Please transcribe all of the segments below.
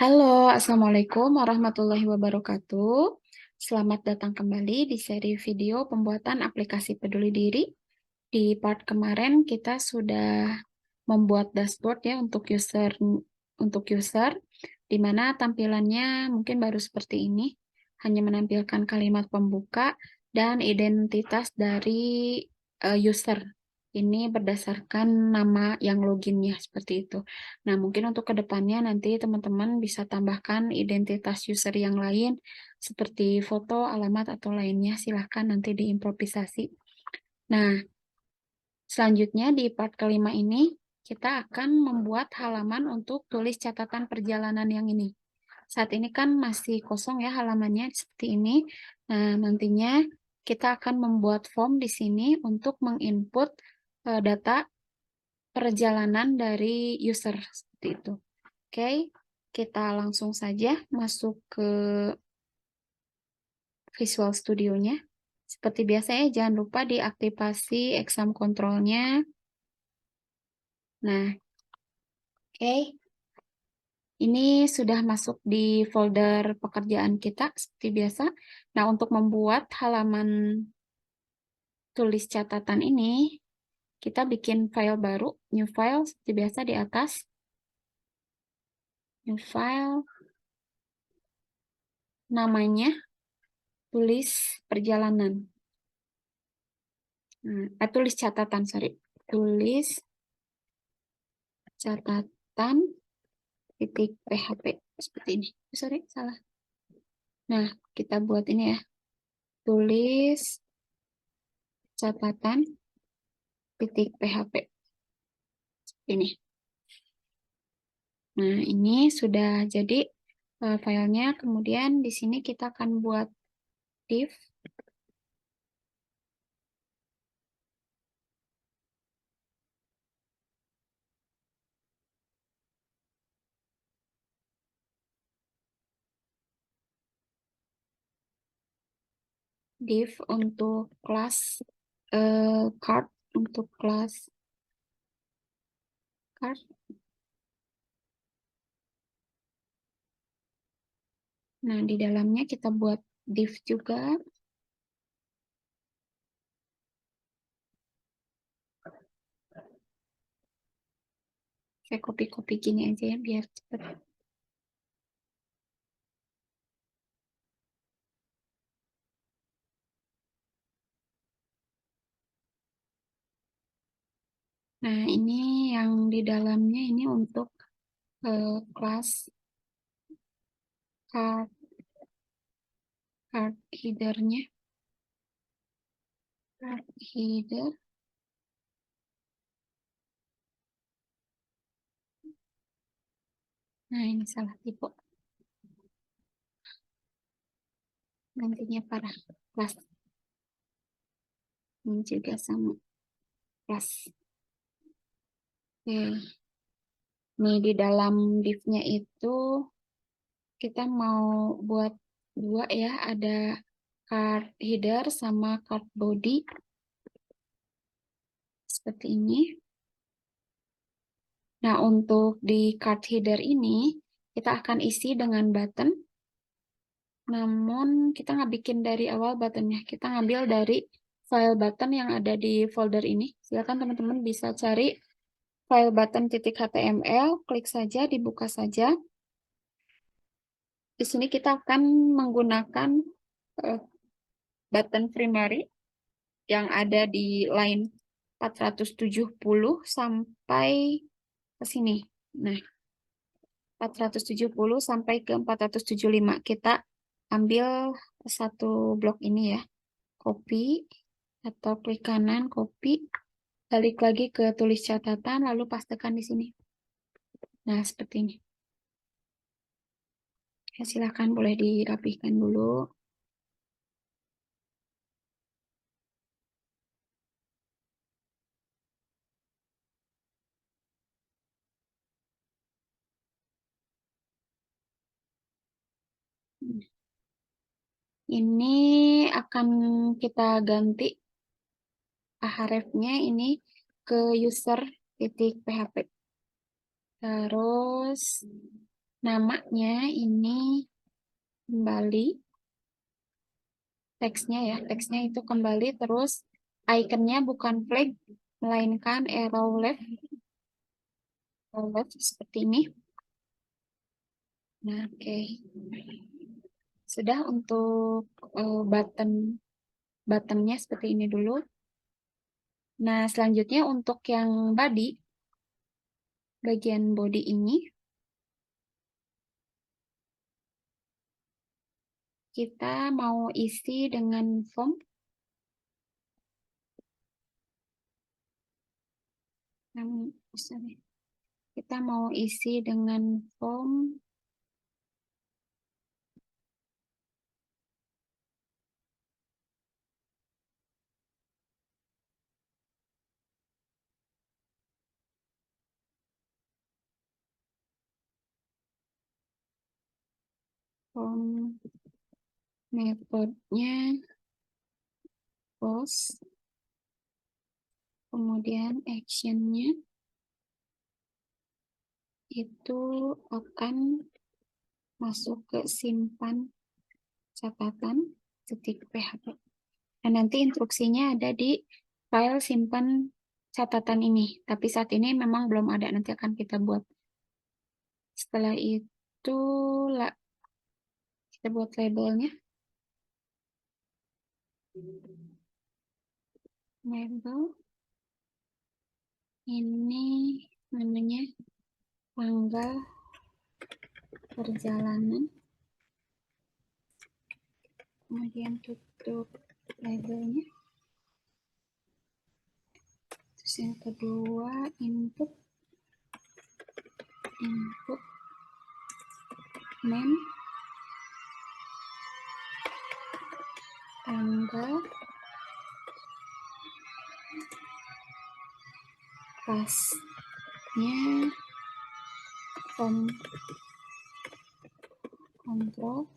Halo, Assalamualaikum warahmatullahi wabarakatuh. Selamat datang kembali di seri video pembuatan aplikasi Peduli Diri. Di part kemarin kita sudah membuat dashboard ya untuk user di mana tampilannya mungkin baru seperti ini, hanya menampilkan kalimat pembuka dan identitas dari user. Ini berdasarkan nama yang loginnya seperti itu. Nah, mungkin untuk kedepannya nanti teman-teman bisa tambahkan identitas user yang lain seperti foto, alamat, atau lainnya. Silahkan nanti diimprovisasi. Nah, selanjutnya di part kelima ini, kita akan membuat halaman untuk tulis catatan perjalanan yang ini. Saat ini kan masih kosong ya halamannya seperti ini. Nah, nantinya kita akan membuat form di sini untuk menginput data perjalanan dari user seperti itu. Oke, kita langsung saja masuk ke Visual Studio-nya. Seperti biasanya, jangan lupa diaktifasi exam control-nya. Nah, oke. Ini sudah masuk di folder pekerjaan kita seperti biasa. Nah, untuk membuat halaman tulis catatan ini, kita bikin file baru, new file seperti biasa di atas. New file, namanya tulis perjalanan. Tulis catatan, sorry. Tulis catatan titik PHP seperti ini. Sorry, salah. Nah, kita buat ini ya. Tulis catatan titik PHP. Ini. Nah, ini sudah jadi filenya. Kemudian di sini kita akan buat div. Div untuk kelas card, untuk kelas card. Nah, di dalamnya kita buat div juga. Saya copy-copy gini aja ya, biar cepat. Nah, ini yang di dalamnya ini untuk kelas card, card header-nya. Card header. Nah, ini salah tipe. Gantinya parah. Kelas. Ini juga sama. Kelas. Oke. Nih, di dalam div-nya itu kita mau buat dua ya. Ada card header sama card body. Seperti ini. Nah, untuk di card header ini, kita akan isi dengan button. Namun, kita nggak bikin dari awal buttonnya. Kita ngambil dari file button yang ada di folder ini. Silakan teman-teman bisa cari file button .html, klik saja, dibuka saja. Di sini kita akan menggunakan button primary yang ada di line 470 sampai ke sini. Nah, 470 sampai ke 475. Kita ambil satu blok ini ya. Copy atau klik kanan, copy. Balik lagi ke tulis catatan, lalu pastekan di sini. Nah, seperti ini. Ya, silakan boleh dirapihkan dulu. Ini akan kita ganti href-nya ini ke user titik php. Terus Namanya ini kembali. Teksnya ya, teksnya itu kembali, terus ikonnya bukan flag, melainkan arrow left seperti ini. Nah, oke. Sudah untuk buttonnya seperti ini dulu. Nah, selanjutnya untuk yang body, bagian body ini, kita mau isi dengan form. Kita mau isi dengan form metodenya post, kemudian actionnya itu akan masuk ke simpan catatan titik php. Nah, nanti instruksinya ada di file simpan catatan ini, tapi saat ini memang belum ada, nanti akan kita buat. Setelah itu kita buat labelnya. Label ini namanya tanggal perjalanan, kemudian tutup labelnya. Terus yang kedua input name, tanggal, pasnya, control,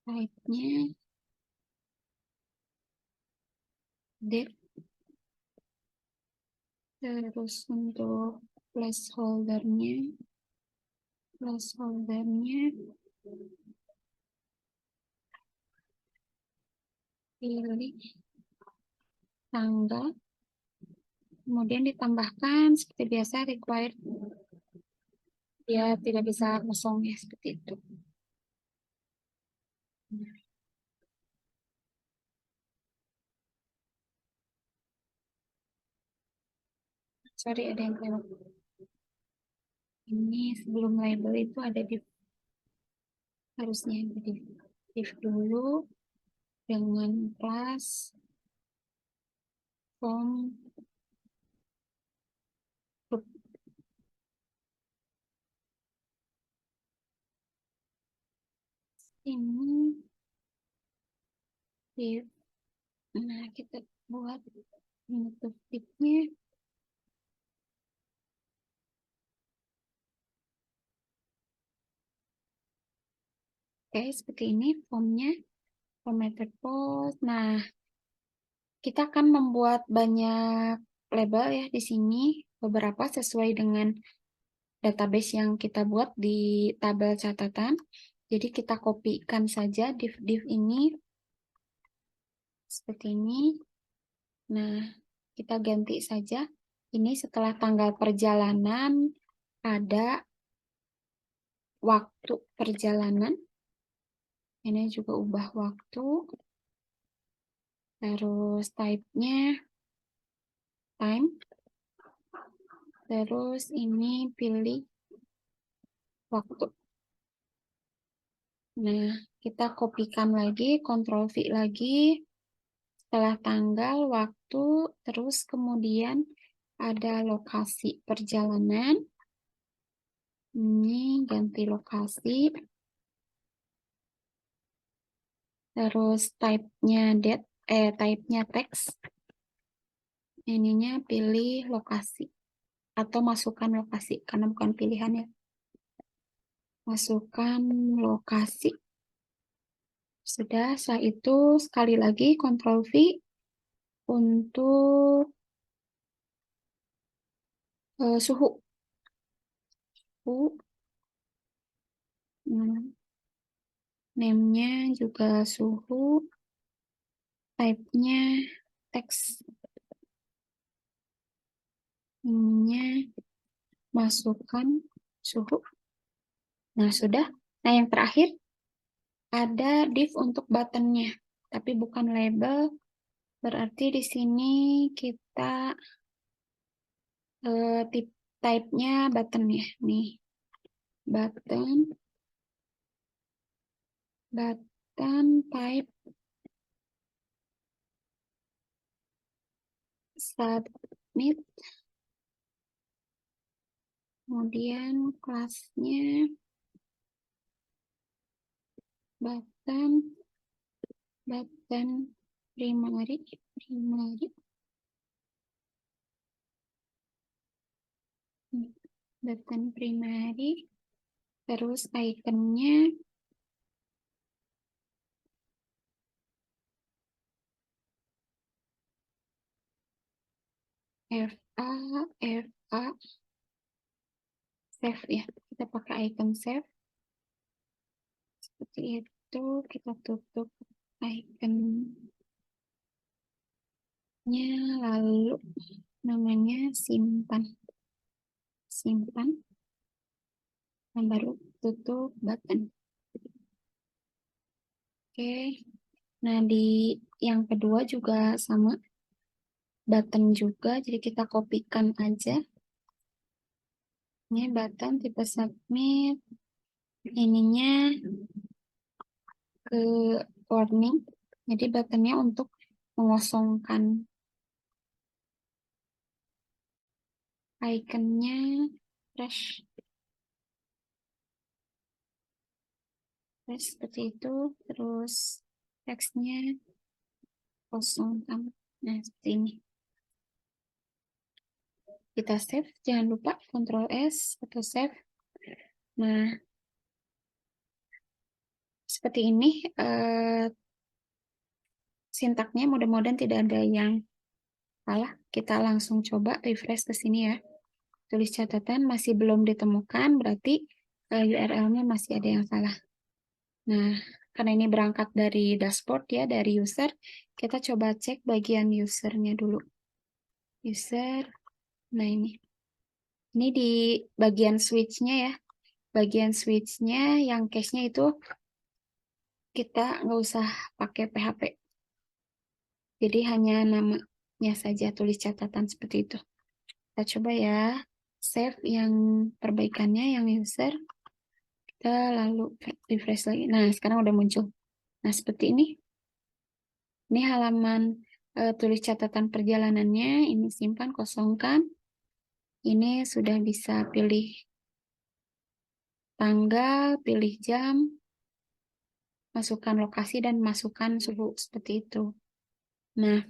type-nya, date, terus untuk placeholder-nya pilih tanggal, kemudian ditambahkan seperti biasa required, dia tidak bisa kosong ya, seperti itu. Sorry, ada yang lewat. Ini sebelum label itu ada div, harusnya div dulu dengan class form group. Ini div. Nah, kita buat bentuk tipnya. Oke, seperti ini formnya, formatted post. Nah, kita akan membuat banyak label ya di sini, beberapa sesuai dengan database yang kita buat di tabel catatan. Jadi kita kopikan saja div-div ini seperti ini. Nah, kita ganti saja. Ini setelah tanggal perjalanan ada waktu perjalanan. Ini juga ubah waktu. Terus type-nya time. Terus ini pilih waktu. Nah, kita kopikan lagi, Ctrl V lagi. Setelah tanggal, waktu, terus kemudian ada lokasi perjalanan. Ini ganti lokasi. Terus type-nya date, type-nya teks. Ininya pilih lokasi atau masukkan lokasi karena bukan pilihan ya. Masukkan lokasi. Sudah, setelah itu sekali lagi Ctrl V untuk suhu. suhu. Name-nya juga suhu. Type-nya teks. Ininya masukkan suhu. Nah, sudah. Nah, yang terakhir ada div untuk button-nya, tapi bukan label. Berarti di sini kita type-nya button ya. Nih, button type submit. Kemudian kelasnya button primary button primary, terus ikonnya FA save ya, kita pakai icon save seperti itu. Kita tutup iconnya, lalu namanya simpan, dan baru tutup button. Oke, nah di yang kedua juga sama, button juga, jadi kita kopikan aja. Ini button tipe submit, ininya ke warning, jadi buttonnya untuk mengosongkan. Iconnya fresh seperti itu, terus teksnya kosong kan. Nah, seperti ini. Kita save, jangan lupa Ctrl S atau save. Nah, seperti ini sintaknya, mudah-mudahan tidak ada yang salah. Kita langsung coba refresh ke sini ya. Tulis catatan masih belum ditemukan, berarti URL-nya masih ada yang salah. Nah, karena ini berangkat dari dashboard ya, dari user, kita coba cek bagian usernya dulu. User, nah ini di bagian switch-nya ya. Bagian switch-nya yang cache-nya itu kita nggak usah pakai PHP. Jadi hanya namanya saja, tulis catatan seperti itu. Kita coba ya, save yang perbaikannya, yang user. Kita lalu refresh lagi. Nah, sekarang udah muncul. Nah, seperti ini. Ini halaman tulis catatan perjalanannya. Ini simpan, kosongkan. Ini sudah bisa pilih tanggal, pilih jam, masukkan lokasi, dan masukkan suhu seperti itu. Nah,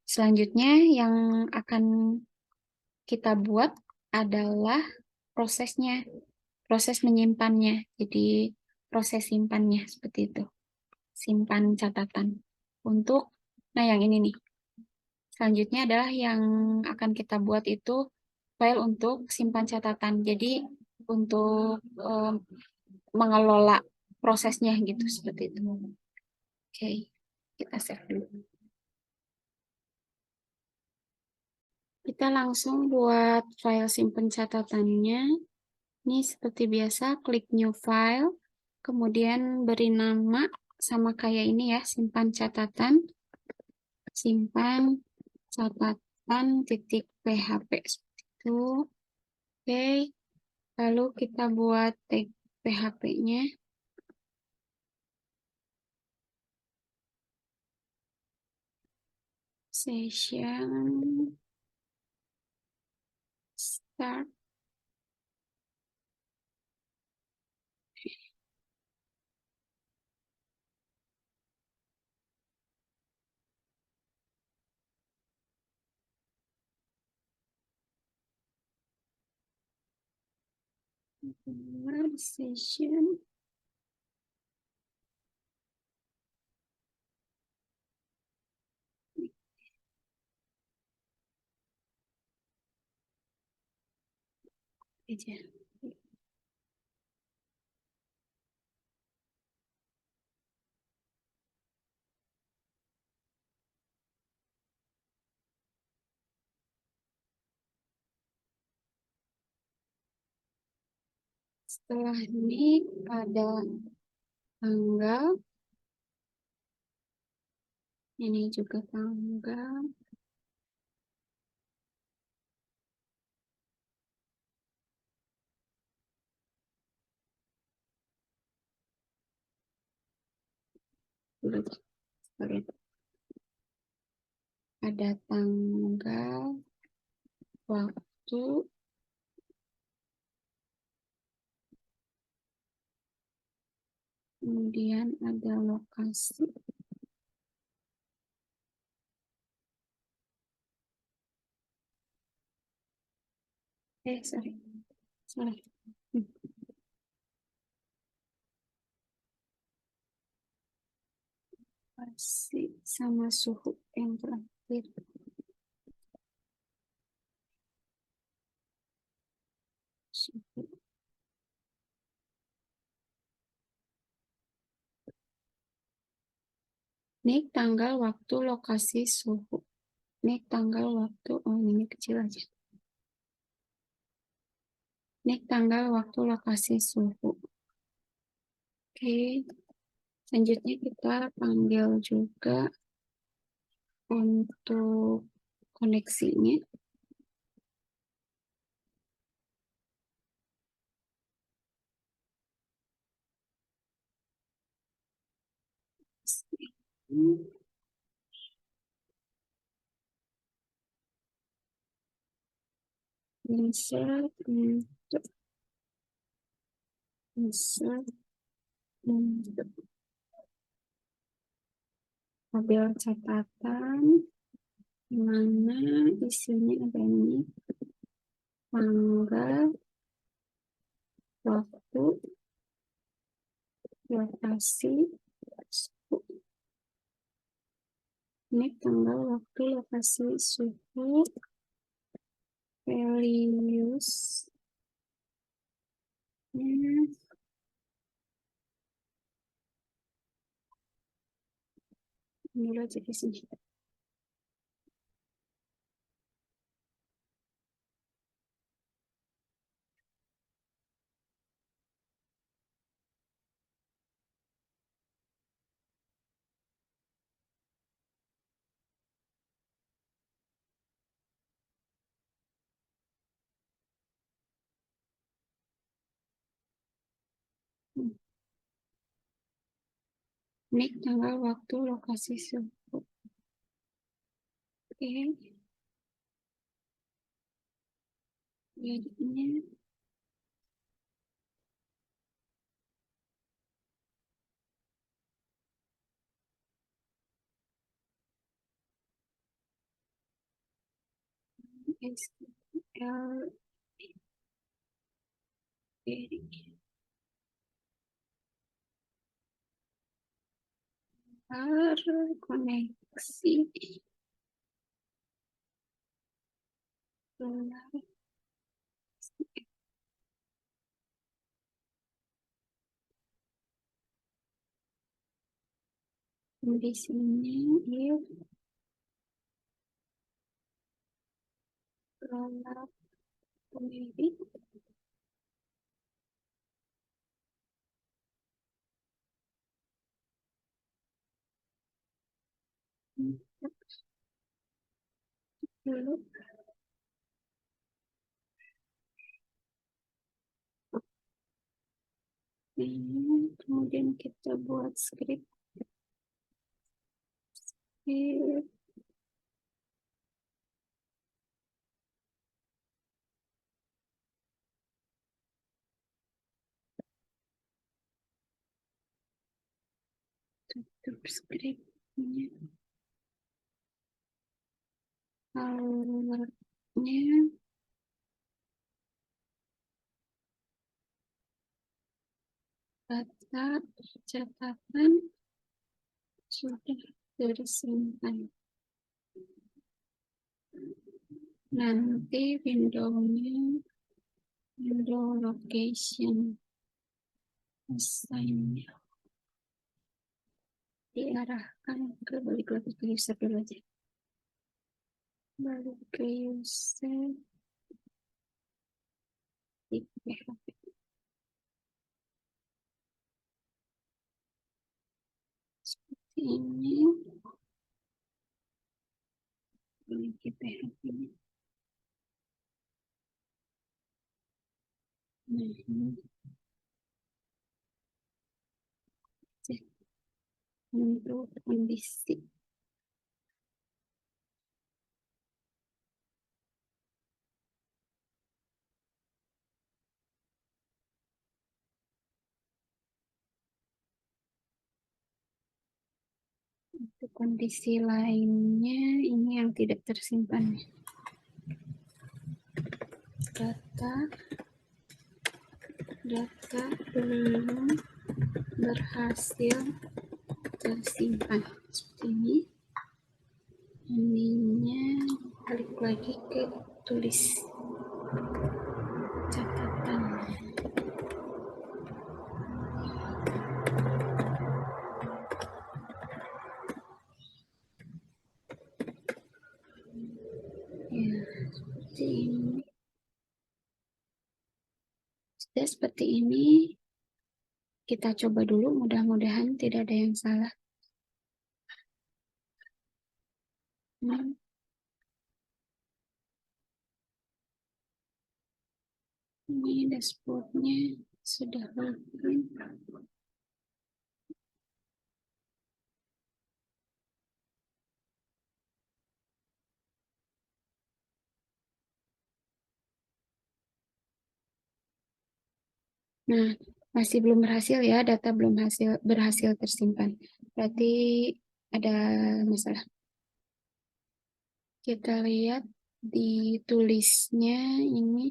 selanjutnya yang akan kita buat adalah prosesnya, proses menyimpannya. Jadi proses simpannya seperti itu. Simpan catatan. Untuk, nah yang ini nih. Selanjutnya adalah yang akan kita buat itu file untuk simpan catatan. Jadi untuk mengelola prosesnya gitu, seperti itu. Oke, kita save dulu. Kita langsung buat file simpan catatannya. Ini seperti biasa, klik new file, kemudian beri nama sama kayak ini ya, simpan catatan titik php seperti itu. Oke, lalu kita buat tag php-nya. Session start. Session. Aja. Setelah ini ada tanggal, ini juga tanggal, sorry. Ada tanggal, waktu, kemudian ada lokasi. Sorry. Lokasi sama suhu yang terakhir. Suhu. Ini tanggal, waktu, lokasi, suhu. Ini tanggal, waktu, oh ini kecil aja. Ini tanggal, waktu, lokasi, suhu. Oke, selanjutnya kita panggil juga untuk koneksinya. Insert, insert, ambil catatan mana isinya ada ini, tanggal, waktu, lokasi, suhu. Ini tanggal, waktu, lokasi, suhu, values. Ini aja di sini. Ini tanggal, waktu, lokasi, suhu. Oke. Jadinya SQL koneksi di sini if rollup query dulu. Ini kemudian kita buat script tutup scriptnya, alertnya data catatan sudah tersimpan. Nanti windownya window location assign diarahkan ke, balik lagi ke user dulu aja, balik ke user di PHP. ini. Ini kita ini. Nah, ini cek untuk kondisi. Untuk kondisi lainnya, ini yang tidak tersimpan. Data belum berhasil tersimpan. Seperti ini. Ininya balik lagi ke tulis catatan. Ya, seperti ini. Sudah seperti ini. Kita coba dulu, mudah-mudahan tidak ada yang salah. Ini dashboardnya sudah login. Nah, masih belum berhasil ya, data belum berhasil tersimpan. Berarti ada masalah. Kita lihat di tulisnya ini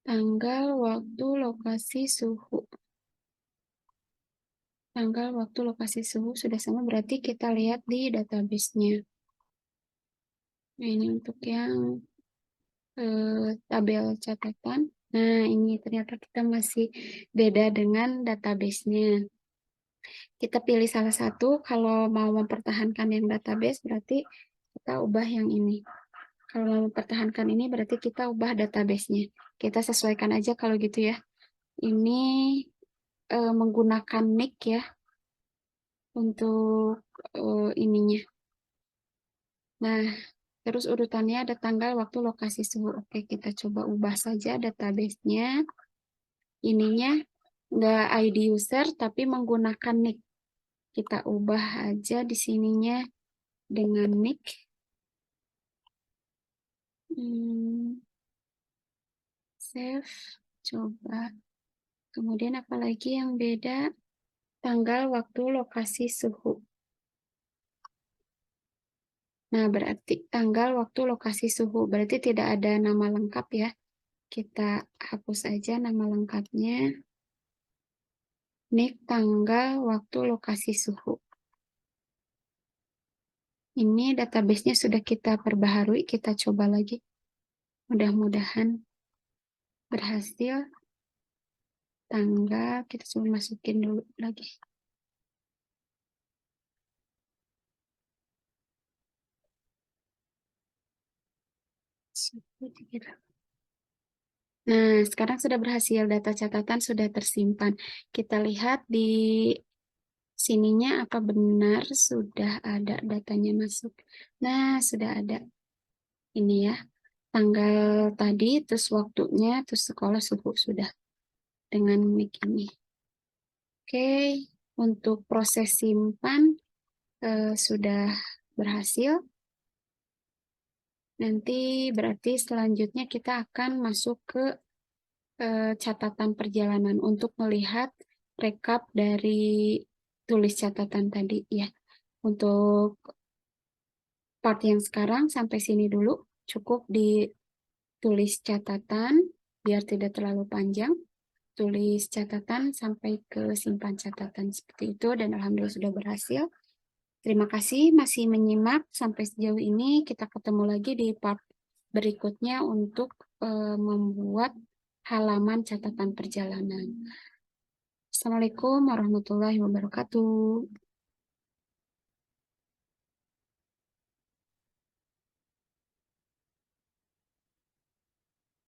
tanggal, waktu, lokasi, suhu. Tanggal, waktu, lokasi, suhu sudah sama, berarti kita lihat di database-nya. Nah, ini untuk yang tabel catatan. Nah, ini ternyata kita masih beda dengan database-nya. Kita pilih salah satu, kalau mau mempertahankan yang database, berarti kita ubah yang ini. Kalau mau mempertahankan ini, berarti kita ubah database-nya. Kita sesuaikan aja kalau gitu ya. Ini menggunakan nick ya, untuk ininya. Nah, terus urutannya ada tanggal, waktu, lokasi, suhu. Oke, kita coba ubah saja database-nya. Ininya nggak ID user, tapi menggunakan nick. Kita ubah aja di sininya dengan nick. Save, coba. Kemudian apalagi yang beda? Tanggal, waktu, lokasi, suhu. Nah, berarti tanggal, waktu, lokasi, suhu. Berarti tidak ada nama lengkap ya. Kita hapus aja nama lengkapnya. Nick, tanggal, waktu, lokasi, suhu. Ini database-nya sudah kita perbaharui. Kita coba lagi. Mudah-mudahan berhasil. Tanggal, kita coba masukin dulu lagi. Nah, sekarang sudah berhasil, data catatan sudah tersimpan. Kita lihat di sininya apa benar sudah ada datanya masuk. Nah, sudah ada. Ini ya, tanggal tadi, terus waktunya, terus sekolah, suhu sudah dengan mic ini. Oke, untuk proses simpan sudah berhasil. Nanti berarti selanjutnya kita akan masuk ke catatan perjalanan untuk melihat rekap dari tulis catatan tadi ya. Untuk part yang sekarang sampai sini dulu, cukup ditulis catatan biar tidak terlalu panjang. Tulis catatan sampai ke simpan catatan seperti itu, dan alhamdulillah sudah berhasil. Terima kasih masih menyimak sampai sejauh ini. Kita ketemu lagi di part berikutnya untuk membuat halaman catatan perjalanan. Assalamualaikum warahmatullahi wabarakatuh.